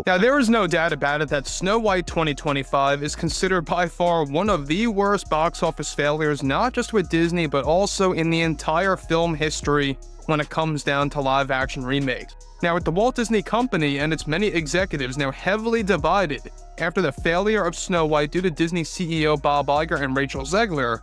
Now, there is no doubt about it that Snow White 2025 is considered by far one of the worst box office failures, not just with Disney, but also in the entire film history when it comes down to live-action remakes. Now, with the Walt Disney Company and its many executives now heavily divided after the failure of Snow White due to Disney CEO Bob Iger and Rachel Zegler,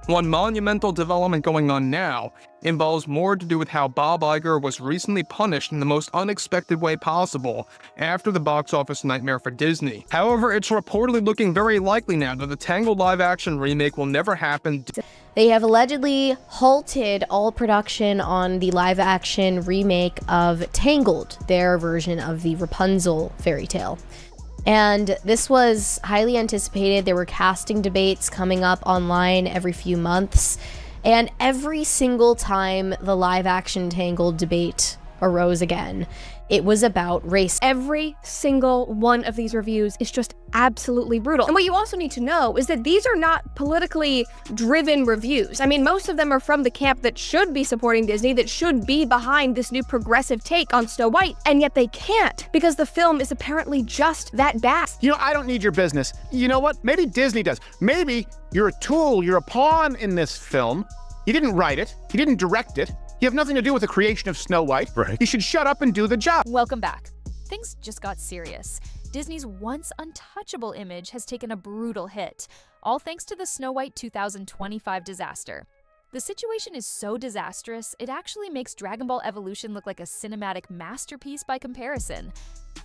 one monumental development going on now involves more to do with how Bob Iger was recently punished in the most unexpected way possible after the box office nightmare for Disney. However, it's reportedly looking very likely now that the Tangled live-action remake will never happen. They have allegedly halted all production on the live-action remake of Tangled, their version of the Rapunzel fairy tale. And this was highly anticipated. There were casting debates coming up online every few months. And every single time the live-action Tangled debate arose again, it was about race. Every single one of these reviews is just absolutely brutal. And what you also need to know is that these are not politically driven reviews. I mean, most of them are from the camp that should be supporting Disney, that should be behind this new progressive take on Snow White, and yet they can't because the film is apparently just that bad. You know, I don't need your business. You know what? Maybe Disney does. Maybe you're a tool, you're a pawn in this film. You didn't write it, you didn't direct it. You have nothing to do with the creation of Snow White. Right. You should shut up and do the job. Welcome back. Things just got serious. Disney's once untouchable image has taken a brutal hit, all thanks to the Snow White 2025 disaster. The situation is so disastrous, it actually makes Dragon Ball Evolution look like a cinematic masterpiece by comparison.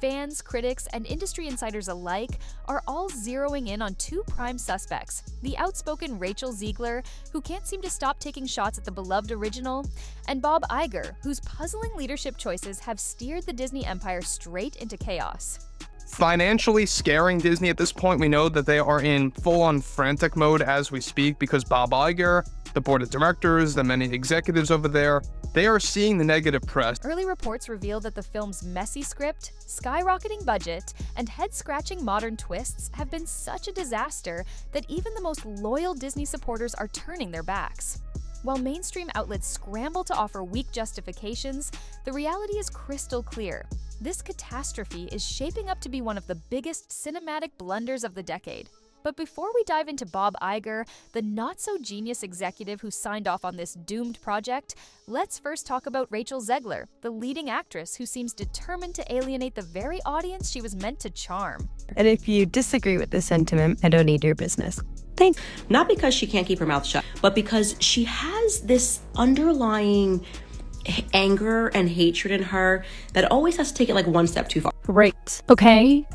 Fans, critics, and industry insiders alike are all zeroing in on two prime suspects: the outspoken Rachel Zegler, who can't seem to stop taking shots at the beloved original, and Bob Iger, whose puzzling leadership choices have steered the Disney empire straight into chaos. Financially scaring Disney at this point, we know that they are in full-on frantic mode as we speak because Bob Iger, the board of directors, the many executives over there, they are seeing the negative press. Early reports reveal that the film's messy script, skyrocketing budget, and head-scratching modern twists have been such a disaster that even the most loyal Disney supporters are turning their backs. While mainstream outlets scramble to offer weak justifications, the reality is crystal clear. This catastrophe is shaping up to be one of the biggest cinematic blunders of the decade. But before we dive into Bob Iger, the not-so-genius executive who signed off on this doomed project, let's first talk about Rachel Zegler, the leading actress who seems determined to alienate the very audience she was meant to charm. And if you disagree with this sentiment, I don't need your business. Thanks. Not because she can't keep her mouth shut, but because she has this underlying anger and hatred in her that always has to take it like one step too far. Great. Okay.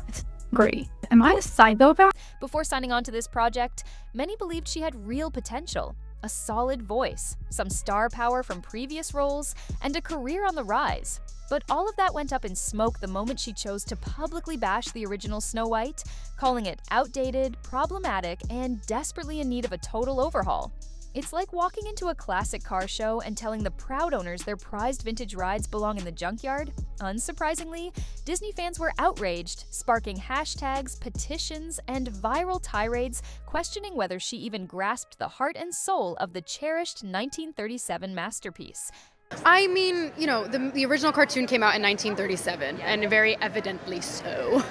Great. Am I a psychopath? Before signing on to this project, many believed she had real potential, a solid voice, some star power from previous roles, and a career on the rise. But all of that went up in smoke the moment she chose to publicly bash the original Snow White, calling it outdated, problematic, and desperately in need of a total overhaul. It's like walking into a classic car show and telling the proud owners their prized vintage rides belong in the junkyard. Unsurprisingly, Disney fans were outraged, sparking hashtags, petitions, and viral tirades questioning whether she even grasped the heart and soul of the cherished 1937 masterpiece. I mean, you know, the original cartoon came out in 1937, and very evidently so.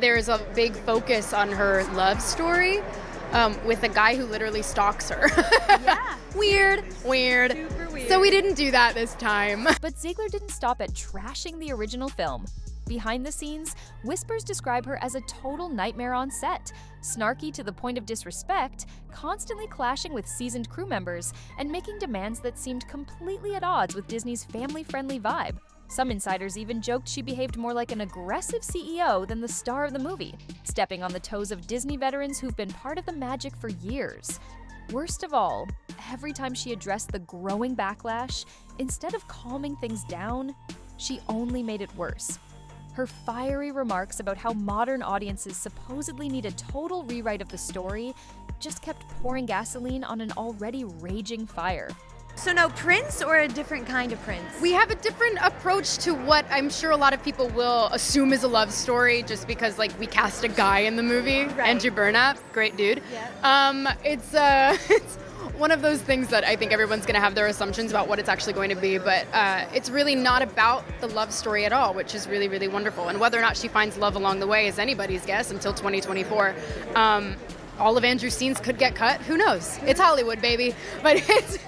There's a big focus on her love story. With a guy who literally stalks her. Yeah. Weird. Super weird. So we didn't do that this time. But Zegler didn't stop at trashing the original film. Behind the scenes, whispers describe her as a total nightmare on set, snarky to the point of disrespect, constantly clashing with seasoned crew members, and making demands that seemed completely at odds with Disney's family-friendly vibe. Some insiders even joked she behaved more like an aggressive CEO than the star of the movie, stepping on the toes of Disney veterans who've been part of the magic for years. Worst of all, every time she addressed the growing backlash, instead of calming things down, she only made it worse. Her fiery remarks about how modern audiences supposedly need a total rewrite of the story just kept pouring gasoline on an already raging fire. So no Prince or a different kind of Prince? We have a different approach to what I'm sure a lot of people will assume is a love story just because, like, we cast a guy in the movie. Right. Andrew Burnap, great dude. Yeah. It's one of those things that I think everyone's going to have their assumptions about what it's actually going to be, but it's really not about the love story at all, which is really, really wonderful. And whether or not she finds love along the way is anybody's guess until 2024. All of Andrew's scenes could get cut. Who knows? It's Hollywood, baby. But it's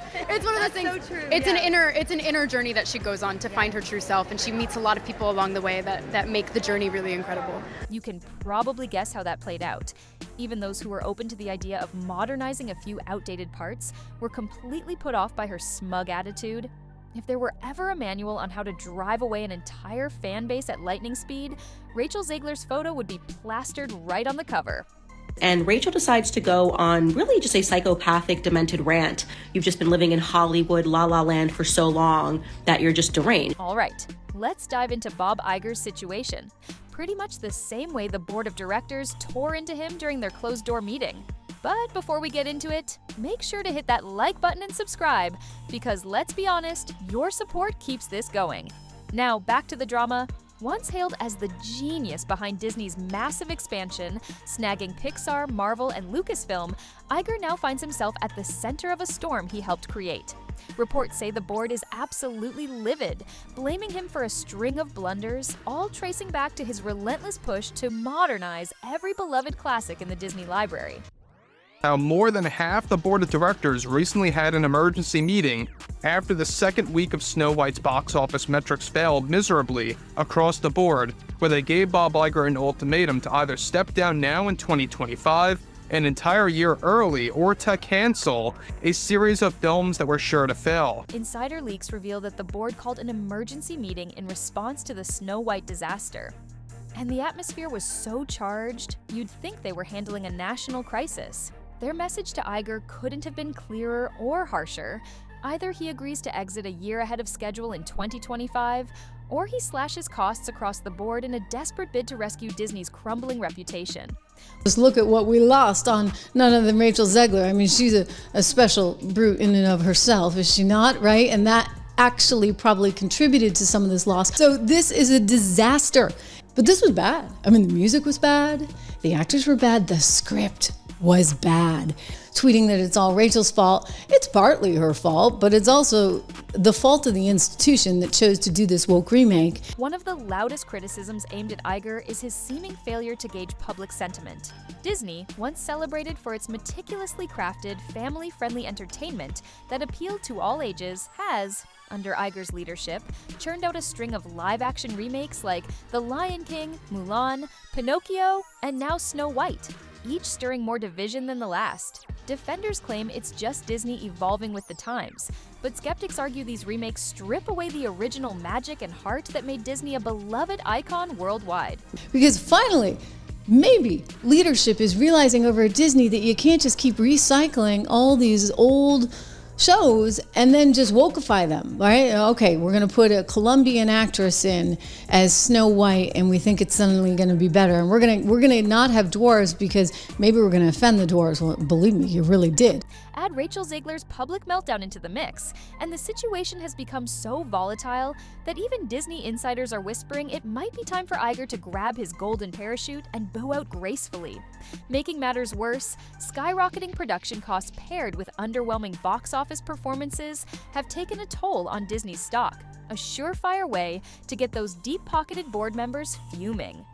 one of those things. So true, it's yeah. an inner journey that she goes on to find her true self, and she meets a lot of people along the way that make the journey really incredible. You can probably guess how that played out. Even those who were open to the idea of modernizing a few outdated parts were completely put off by her smug attitude. If there were ever a manual on how to drive away an entire fan base at lightning speed, Rachel Zegler's photo would be plastered right on the cover. And Rachel decides to go on really just a psychopathic, demented rant. You've just been living in Hollywood, La La Land for so long that you're just deranged. All right, let's dive into Bob Iger's situation. Pretty much the same way the board of directors tore into him during their closed-door meeting. But before we get into it, make sure to hit that like button and subscribe, because let's be honest, your support keeps this going. Now, back to the drama. Once hailed as the genius behind Disney's massive expansion, snagging Pixar, Marvel, and Lucasfilm, Iger now finds himself at the center of a storm he helped create. Reports say the board is absolutely livid, blaming him for a string of blunders, all tracing back to his relentless push to modernize every beloved classic in the Disney library. Now, more than half the board of directors recently had an emergency meeting after the second week of Snow White's box office metrics failed miserably across the board, where they gave Bob Iger an ultimatum to either step down now in 2025, an entire year early, or to cancel a series of films that were sure to fail. Insider leaks reveal that the board called an emergency meeting in response to the Snow White disaster. And the atmosphere was so charged, you'd think they were handling a national crisis. Their message to Iger couldn't have been clearer or harsher. Either he agrees to exit a year ahead of schedule in 2025, or he slashes costs across the board in a desperate bid to rescue Disney's crumbling reputation. Just look at what we lost on none other than Rachel Zegler. I mean, she's a special brute in and of herself, is she not, right? And that actually probably contributed to some of this loss. So this is a disaster. But this was bad. I mean, the music was bad, the actors were bad, the script was bad. Tweeting that it's all Rachel's fault, it's partly her fault, but it's also the fault of the institution that chose to do this woke remake. One of the loudest criticisms aimed at Iger is his seeming failure to gauge public sentiment. Disney, once celebrated for its meticulously crafted, family-friendly entertainment that appealed to all ages, has, under Iger's leadership, churned out a string of live-action remakes like The Lion King, Mulan, Pinocchio, and now Snow White, each stirring more division than the last. Defenders claim it's just Disney evolving with the times, but skeptics argue these remakes strip away the original magic and heart that made Disney a beloved icon worldwide. Because finally, maybe leadership is realizing over at Disney that you can't just keep recycling all these old shows and then just wokeify them, right? Okay, we're going to put a Colombian actress in as Snow White and we think it's suddenly going to be better. And we're going to not have dwarves because maybe we're going to offend the dwarves. Well, believe me, you really did. Add Rachel Zegler's public meltdown into the mix, and the situation has become so volatile that even Disney insiders are whispering it might be time for Iger to grab his golden parachute and bow out gracefully. Making matters worse, skyrocketing production costs paired with underwhelming box office performances have taken a toll on Disney's stock, a surefire way to get those deep-pocketed board members fuming.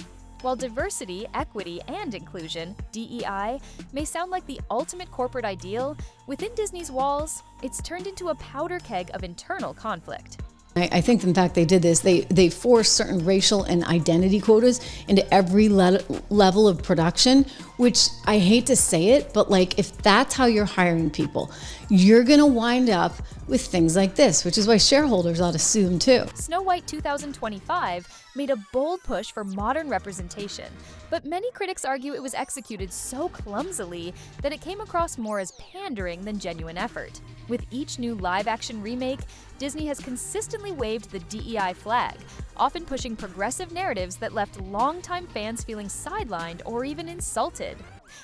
While diversity, equity, and inclusion, DEI, may sound like the ultimate corporate ideal, within Disney's walls, it's turned into a powder keg of internal conflict. I think, in fact, they did this. They forced certain racial and identity quotas into every level of production, which I hate to say it, but like if that's how you're hiring people, you're going to wind up with things like this, which is why shareholders ought to sue them too. Snow White 2025 made a bold push for modern representation, but many critics argue it was executed so clumsily that it came across more as pandering than genuine effort. With each new live-action remake, Disney has consistently waved the DEI flag, often pushing progressive narratives that left longtime fans feeling sidelined or even insulted.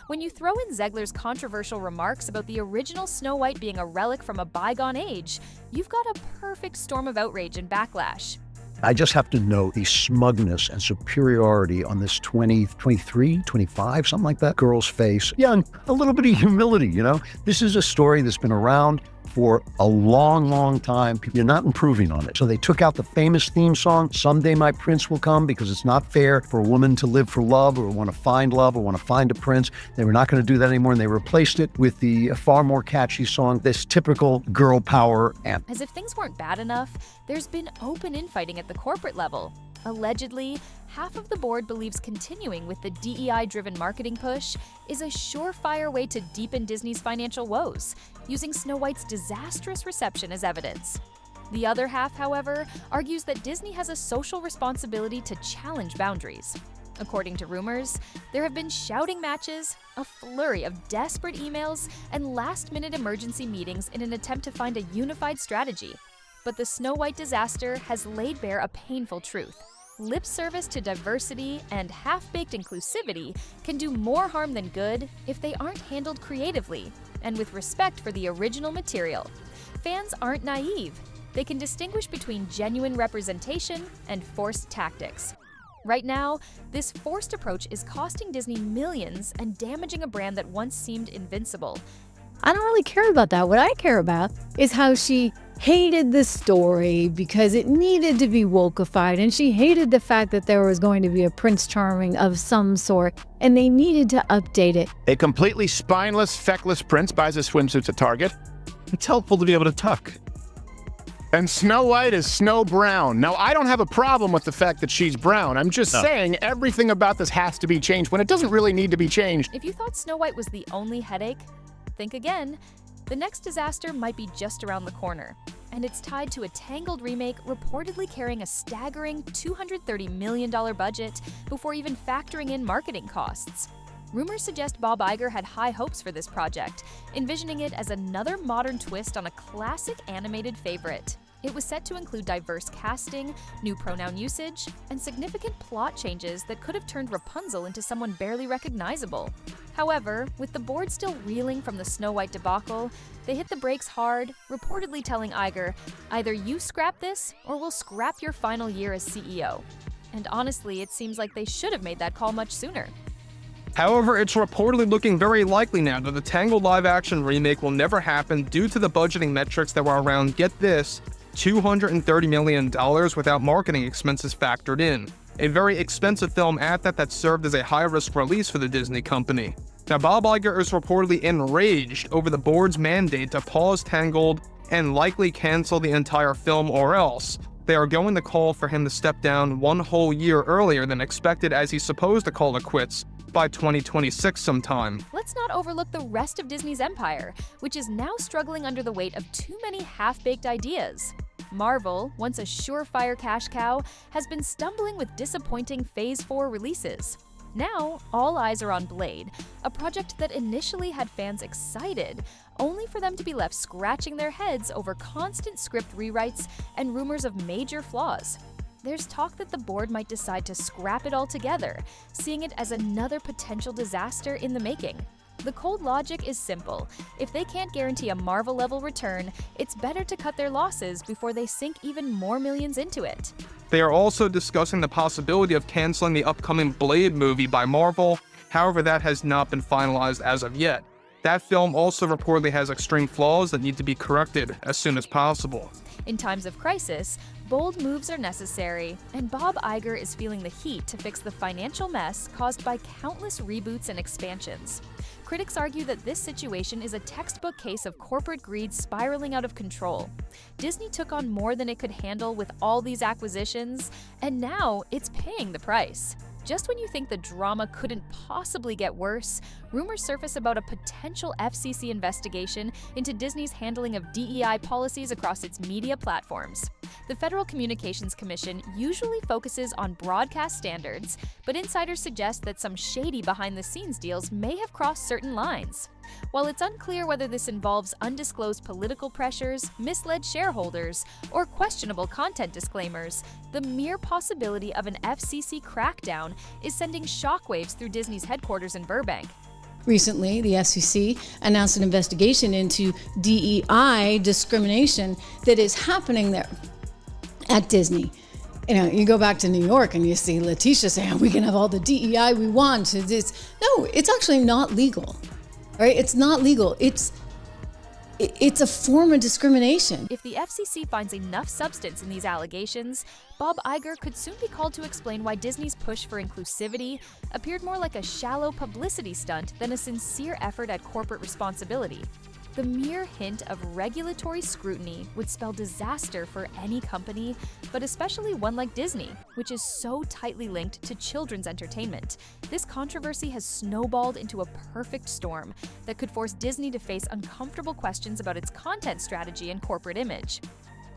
When you throw in Zegler's controversial remarks about the original Snow White being a relic from a bygone age, you've got a perfect storm of outrage and backlash. I just have to note the smugness and superiority on this 23, 25, something like that, girl's face. Yeah, and a little bit of humility, you know? This is a story that's been around for a long, long time. You're not improving on it. So they took out the famous theme song, Someday My Prince Will Come, because it's not fair for a woman to live for love or want to find love or want to find a prince. They were not going to do that anymore, and they replaced it with the far more catchy song, this typical girl power anthem. As if things weren't bad enough, there's been open infighting at the corporate level. Allegedly, half of the board believes continuing with the DEI-driven marketing push is a surefire way to deepen Disney's financial woes, using Snow White's disastrous reception as evidence. The other half, however, argues that Disney has a social responsibility to challenge boundaries. According to rumors, there have been shouting matches, a flurry of desperate emails, and last-minute emergency meetings in an attempt to find a unified strategy. But the Snow White disaster has laid bare a painful truth. Lip service to diversity and half-baked inclusivity can do more harm than good if they aren't handled creatively and with respect for the original material. Fans aren't naive. They can distinguish between genuine representation and forced tactics. Right now, this forced approach is costing Disney millions and damaging a brand that once seemed invincible. I don't really care about that. What I care about is how she hated the story because it needed to be wokeified, and she hated the fact that there was going to be a Prince Charming of some sort, and they needed to update it. A completely spineless, feckless prince buys his swimsuits at Target. It's helpful to be able to tuck. And Snow White is snow brown. Now, I don't have a problem with the fact that she's brown. I'm just saying everything about this has to be changed when it doesn't really need to be changed. If you thought Snow White was the only headache, think again. The next disaster might be just around the corner, and it's tied to a Tangled remake reportedly carrying a staggering $230 million budget before even factoring in marketing costs. Rumors suggest Bob Iger had high hopes for this project, envisioning it as another modern twist on a classic animated favorite. It was set to include diverse casting, new pronoun usage, and significant plot changes that could have turned Rapunzel into someone barely recognizable. However, with the board still reeling from the Snow White debacle, they hit the brakes hard, reportedly telling Iger, either you scrap this or we'll scrap your final year as CEO. And honestly, it seems like they should have made that call much sooner. However, it's reportedly looking very likely now that the Tangled live-action remake will never happen due to the budgeting metrics that were around, get this, $230 million without marketing expenses factored in. A very expensive film at that served as a high-risk release for the Disney company. Now, Bob Iger is reportedly enraged over the board's mandate to pause Tangled and likely cancel the entire film, or else they are going to call for him to step down one whole year earlier than expected, as he's supposed to call it quits by 2026 sometime. Let's not overlook the rest of Disney's empire, which is now struggling under the weight of too many half-baked ideas. Marvel, once a surefire cash cow, has been stumbling with disappointing Phase 4 releases. Now, all eyes are on Blade, a project that initially had fans excited, only for them to be left scratching their heads over constant script rewrites and rumors of major flaws. There's talk that the board might decide to scrap it altogether, seeing it as another potential disaster in the making. The cold logic is simple. If they can't guarantee a Marvel-level return, it's better to cut their losses before they sink even more millions into it. They are also discussing the possibility of canceling the upcoming Blade movie by Marvel. However, that has not been finalized as of yet. That film also reportedly has extreme flaws that need to be corrected as soon as possible. In times of crisis, bold moves are necessary, and Bob Iger is feeling the heat to fix the financial mess caused by countless reboots and expansions. Critics argue that this situation is a textbook case of corporate greed spiraling out of control. Disney took on more than it could handle with all these acquisitions, and now it's paying the price. Just when you think the drama couldn't possibly get worse, rumors surface about a potential FCC investigation into Disney's handling of DEI policies across its media platforms. The Federal Communications Commission usually focuses on broadcast standards, but insiders suggest that some shady behind-the-scenes deals may have crossed certain lines. While it's unclear whether this involves undisclosed political pressures, misled shareholders, or questionable content disclaimers, the mere possibility of an FCC crackdown is sending shockwaves through Disney's headquarters in Burbank. Recently, the SEC announced an investigation into DEI discrimination that is happening there at Disney. You go back to New York and you see Letitia saying, we can have all the DEI we want. No, it's actually not legal, right? It's not legal. It's a form of discrimination. If the FCC finds enough substance in these allegations, Bob Iger could soon be called to explain why Disney's push for inclusivity appeared more like a shallow publicity stunt than a sincere effort at corporate responsibility. The mere hint of regulatory scrutiny would spell disaster for any company, but especially one like Disney, which is so tightly linked to children's entertainment. This controversy has snowballed into a perfect storm that could force Disney to face uncomfortable questions about its content strategy and corporate image.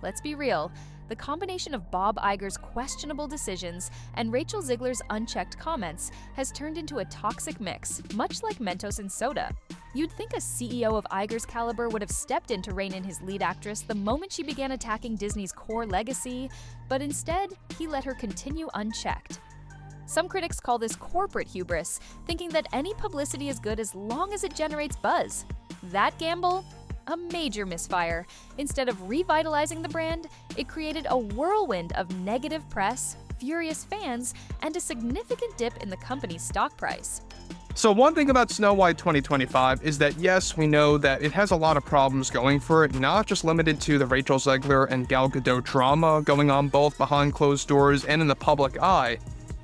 Let's be real, the combination of Bob Iger's questionable decisions and Rachel Zegler's unchecked comments has turned into a toxic mix, much like Mentos and soda. You'd think a CEO of Iger's caliber would have stepped in to rein in his lead actress the moment she began attacking Disney's core legacy, but instead, he let her continue unchecked. Some critics call this corporate hubris, thinking that any publicity is good as long as it generates buzz. That gamble? A major misfire. Instead of revitalizing the brand, it created a whirlwind of negative press, furious fans, and a significant dip in the company's stock price. So one thing about Snow White 2025 is that yes, we know that it has a lot of problems going for it, not just limited to the Rachel Zegler and Gal Gadot drama going on both behind closed doors and in the public eye.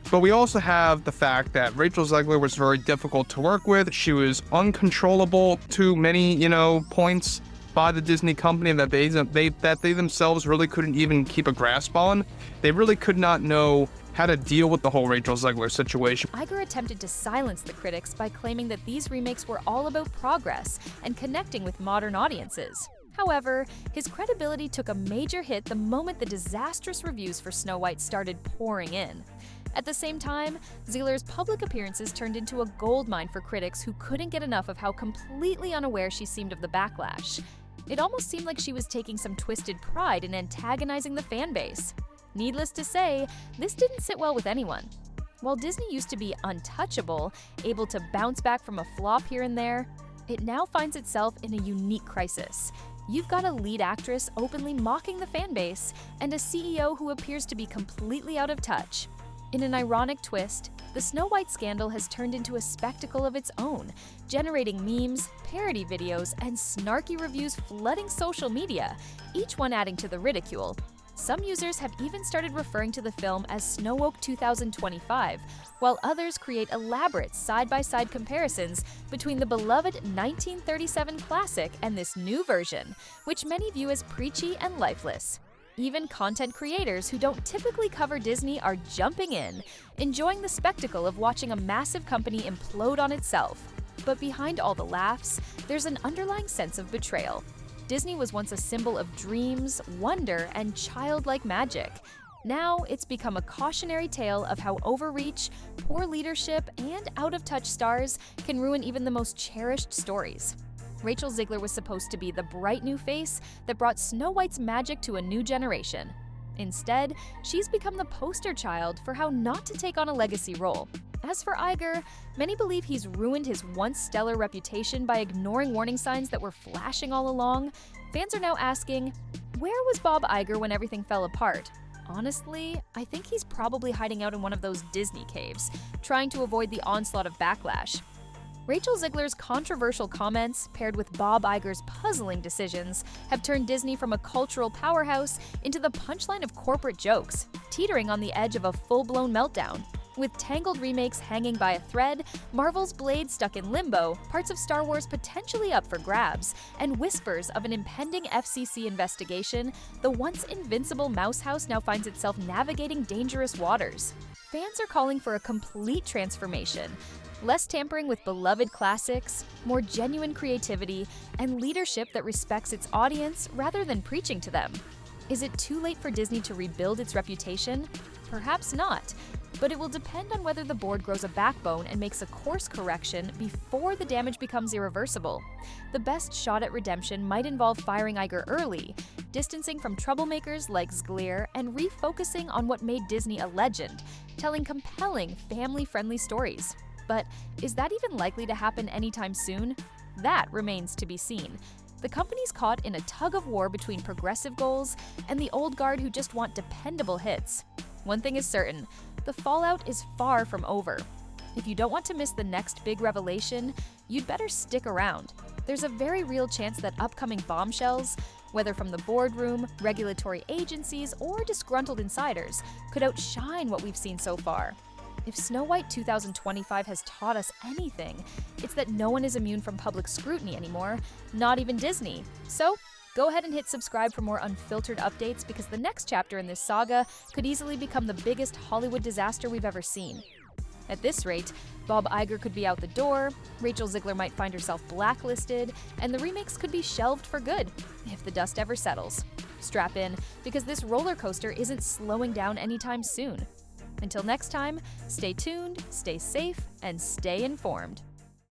But we also have the fact that Rachel Zegler was very difficult to work with. She was uncontrollable to many, points by the Disney company that they themselves really couldn't even keep a grasp on. They really could not know how to deal with the whole Rachel Zegler situation. Iger attempted to silence the critics by claiming that these remakes were all about progress and connecting with modern audiences. However, his credibility took a major hit the moment the disastrous reviews for Snow White started pouring in. At the same time, Zegler's public appearances turned into a goldmine for critics who couldn't get enough of how completely unaware she seemed of the backlash. It almost seemed like she was taking some twisted pride in antagonizing the fan base. Needless to say, this didn't sit well with anyone. While Disney used to be untouchable, able to bounce back from a flop here and there, it now finds itself in a unique crisis. You've got a lead actress openly mocking the fan base, and a CEO who appears to be completely out of touch. In an ironic twist, the Snow White scandal has turned into a spectacle of its own, generating memes, parody videos, and snarky reviews flooding social media, each one adding to the ridicule. Some users have even started referring to the film as Snowoke 2025, while others create elaborate side-by-side comparisons between the beloved 1937 classic and this new version, which many view as preachy and lifeless. Even content creators who don't typically cover Disney are jumping in, enjoying the spectacle of watching a massive company implode on itself. But behind all the laughs, there's an underlying sense of betrayal. Disney was once a symbol of dreams, wonder, and childlike magic. Now it's become a cautionary tale of how overreach, poor leadership, and out-of-touch stars can ruin even the most cherished stories. Rachel Zegler was supposed to be the bright new face that brought Snow White's magic to a new generation. Instead, she's become the poster child for how not to take on a legacy role. As for Iger, many believe he's ruined his once stellar reputation by ignoring warning signs that were flashing all along. Fans are now asking, where was Bob Iger when everything fell apart? Honestly, I think he's probably hiding out in one of those Disney caves, trying to avoid the onslaught of backlash. Rachel Zegler's controversial comments, paired with Bob Iger's puzzling decisions, have turned Disney from a cultural powerhouse into the punchline of corporate jokes, teetering on the edge of a full-blown meltdown. With Tangled remakes hanging by a thread, Marvel's Blade stuck in limbo, parts of Star Wars potentially up for grabs, and whispers of an impending FCC investigation, the once invincible Mouse House now finds itself navigating dangerous waters. Fans are calling for a complete transformation. Less tampering with beloved classics, more genuine creativity, and leadership that respects its audience rather than preaching to them. Is it too late for Disney to rebuild its reputation? Perhaps not, but it will depend on whether the board grows a backbone and makes a course correction before the damage becomes irreversible. The best shot at redemption might involve firing Iger early, distancing from troublemakers like Zegler, and refocusing on what made Disney a legend, telling compelling, family-friendly stories. But is that even likely to happen anytime soon? That remains to be seen. The company's caught in a tug-of-war between progressive goals and the old guard who just want dependable hits. one thing is certain, the fallout is far from over. If you don't want to miss the next big revelation, you'd better stick around. There's a very real chance that upcoming bombshells, whether from the boardroom, regulatory agencies, or disgruntled insiders, could outshine what we've seen so far. If Snow White 2025 has taught us anything, it's that no one is immune from public scrutiny anymore, not even Disney. So, go ahead and hit subscribe for more unfiltered updates, because the next chapter in this saga could easily become the biggest Hollywood disaster we've ever seen. At this rate, Bob Iger could be out the door, Rachel Zegler might find herself blacklisted, and the remakes could be shelved for good, if the dust ever settles. Strap in, because this roller coaster isn't slowing down anytime soon. Until next time, stay tuned, stay safe, and stay informed.